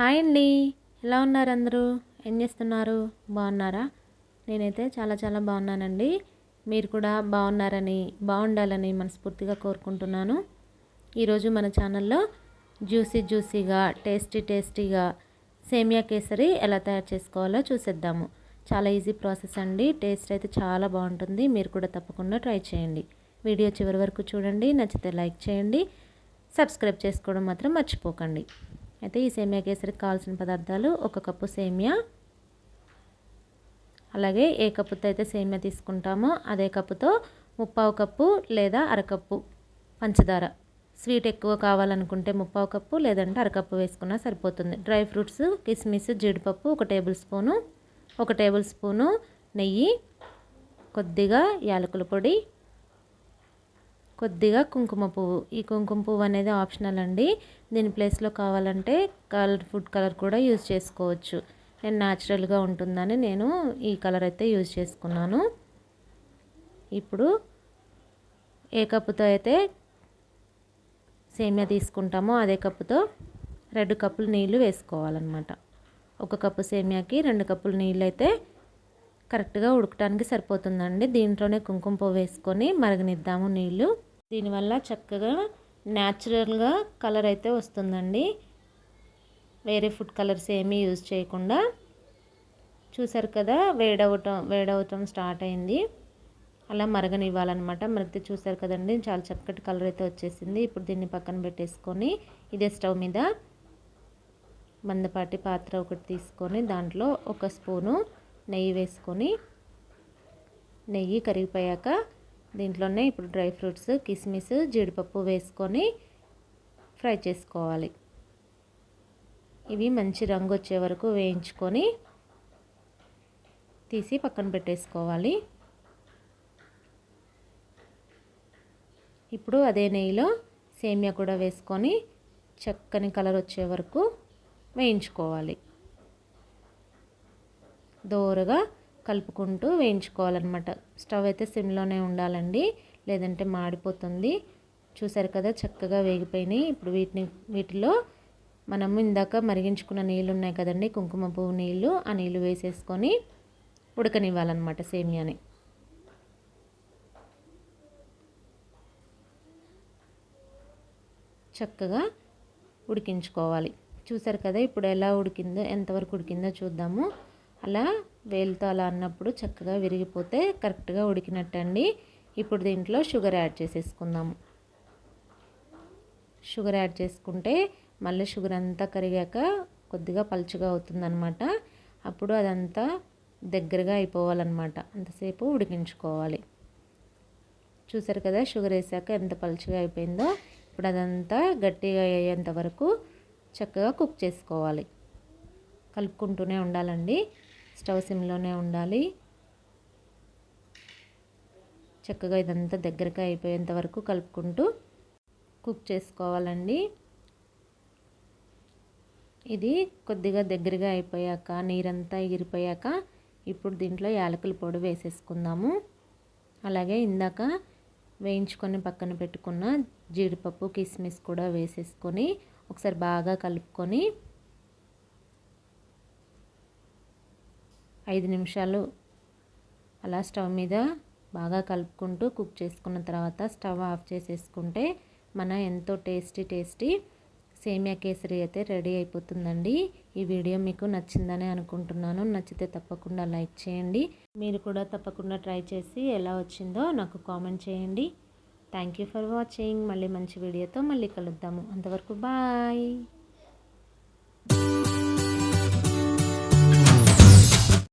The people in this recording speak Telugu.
హాయ్ అండి. ఎలా ఉన్నారు అందరూ? ఏం చేస్తున్నారు? బాగున్నారా? నేనైతే చాలా చాలా బాగున్నానండి. మీరు కూడా బాగున్నారని, బాగుండాలని మనస్ఫూర్తిగా కోరుకుంటున్నాను. ఈరోజు మన ఛానల్లో జ్యూసీగా టేస్టీగా సేమియా కేసరి ఎలా తయారు చేసుకోవాలో చూసేద్దాము. చాలా ఈజీ ప్రాసెస్ అండి. టేస్ట్ అయితే చాలా బాగుంటుంది. మీరు కూడా తప్పకుండా ట్రై చేయండి. వీడియో చివరి వరకు చూడండి. నచ్చితే లైక్ చేయండి. సబ్స్క్రైబ్ చేసుకోవడం మాత్రం మర్చిపోకండి. అయితే ఈ సేమియా కేసరికి కావాల్సిన పదార్థాలు: 1 కప్పు సేమియా, అలాగే ఏ కప్పుతో అయితే సేమియా తీసుకుంటామో అదే కప్పుతో 1/4 కప్పు లేదా అరకప్పు పంచదార. స్వీట్ ఎక్కువ కావాలనుకుంటే 1/4 కప్పు లేదంటే అరకప్పు వేసుకున్నా సరిపోతుంది. డ్రై ఫ్రూట్స్, కిస్మిస్, జీడిపప్పు 1 టేబుల్ స్పూను, 1 టేబుల్ స్పూను నెయ్యి, కొద్దిగా యాలకుల పొడి, కొద్దిగా కుంకుమ పువ్వు. ఈ కుంకుమ పువ్వు అనేది ఆప్షనల్ అండి. దీని ప్లేస్లో కావాలంటే ఫుడ్ కలర్ కూడా యూజ్ చేసుకోవచ్చు. నేను న్యాచురల్గా ఉంటుందని నేను ఈ కలర్ అయితే యూజ్ చేసుకున్నాను. ఇప్పుడు ఏ కప్పుతో అయితే సేమియా తీసుకుంటామో అదే కప్పుతో 2 కప్పులు నీళ్లు వేసుకోవాలన్నమాట. 1 కప్పు సేమియాకి 2 కప్పులు నీళ్ళు అయితే కరెక్ట్గా ఉడకడానికి సరిపోతుందండి. దీంట్లోనే కుంకుమ పువ్వు వేసుకొని మరగనిద్దాము నీళ్ళు. దీనివల్ల చక్కగా న్యాచురల్గా కలర్ అయితే వస్తుందండి. వేరే ఫుడ్ కలర్స్ ఏమీ యూజ్ చేయకుండా. చూసారు కదా, వేడవటం స్టార్ట్ అయింది. అలా మరగనివ్వాలన్నమాట. మరిగితే చూసారు కదండి, చాలా చక్కటి కలర్ అయితే వచ్చేసింది. ఇప్పుడు దీన్ని పక్కన పెట్టేసుకొని ఇదే స్టవ్ మీద మందపాటి పాత్ర ఒకటి తీసుకొని దాంట్లో 1 స్పూను నెయ్యి వేసుకొని, నెయ్యి కరిగిపోయాక దీంట్లోనే ఇప్పుడు డ్రై ఫ్రూట్స్, కిస్మిస్, జీడిపప్పు వేసుకొని ఫ్రై చేసుకోవాలి. ఇవి మంచి రంగు వచ్చే వరకు వేయించుకొని తీసి పక్కన పెట్టేసుకోవాలి. ఇప్పుడు అదే నెయ్యిలో సేమియా కూడా వేసుకొని చక్కని కలర్ వచ్చే వరకు వేయించుకోవాలి. దోరగా కలుపుకుంటూ వేయించుకోవాలన్నమాట. స్టవ్ అయితే సిమ్లోనే ఉండాలండి, లేదంటే మాడిపోతుంది. చూసారు కదా, చక్కగా వేగిపోయినాయి. ఇప్పుడు వీటిలో మనము ఇందాక మరిగించుకున్న నీళ్ళు ఉన్నాయి కదండి, కుంకుమ పువ్వు నీళ్ళు, ఆ నీళ్ళు వేసేసుకొని ఉడకనివ్వాలన్నమాట సేమియాని. చక్కగా ఉడికించుకోవాలి. చూసారు కదా, ఇప్పుడు ఎలా ఉడికిందో, ఎంతవరకు ఉడికిందో చూద్దాము. అలా వేలుతో అలా అన్నప్పుడు చక్కగా విరిగిపోతే కరెక్ట్గా ఉడికినట్టండి. ఇప్పుడు దీంట్లో షుగర్ యాడ్ చేసేసుకుందాము. షుగర్ యాడ్ చేసుకుంటే మళ్ళీ షుగర్ అంతా కరిగాక కొద్దిగా పలుచగా అవుతుందన్నమాట. అప్పుడు అదంతా దగ్గరగా అయిపోవాలన్నమాట. అంతసేపు ఉడికించుకోవాలి. చూసారు కదా, షుగర్ వేసాక ఎంత పలుచగా అయిపోయిందో. ఇప్పుడు అదంతా గట్టిగా అయ్యేంత వరకు చక్కగా కుక్ చేసుకోవాలి. కలుపుకుంటూనే ఉండాలండి. స్టవ్ సిమ్లోనే ఉండాలి. చక్కగా ఇదంతా దగ్గరగా అయిపోయేంత వరకు కలుపుకుంటూ కుక్ చేసుకోవాలండి. ఇది కొద్దిగా దగ్గరగా అయిపోయాక, నీరంతా ఎగిరిపోయాక ఇప్పుడు దీంట్లో యాలకుల పొడి వేసేసుకుందాము. అలాగే ఇందాక వేయించుకొని పక్కన పెట్టుకున్న జీడిపప్పు, కిస్మిస్ కూడా వేసేసుకొని ఒకసారి బాగా కలుపుకొని 5 నిమిషాలు అలా స్టవ్ మీద బాగా కలుపుకుంటూ కుక్ చేసుకున్న తర్వాత స్టవ్ ఆఫ్ చేసేసుకుంటే మన ఎంతో టేస్టీ సేమియా కేసరి అయితే రెడీ అయిపోతుందండి. ఈ వీడియో మీకు నచ్చిందని అనుకుంటున్నాను. నచ్చితే తప్పకుండా లైక్ చేయండి. మీరు కూడా తప్పకుండా ట్రై చేసి ఎలా వచ్చిందో నాకు కామెంట్ చేయండి. Thank you for watching. మళ్ళీ మంచి వీడియోతో మళ్ళీ కలుద్దాము. అంతవరకు బాయ్.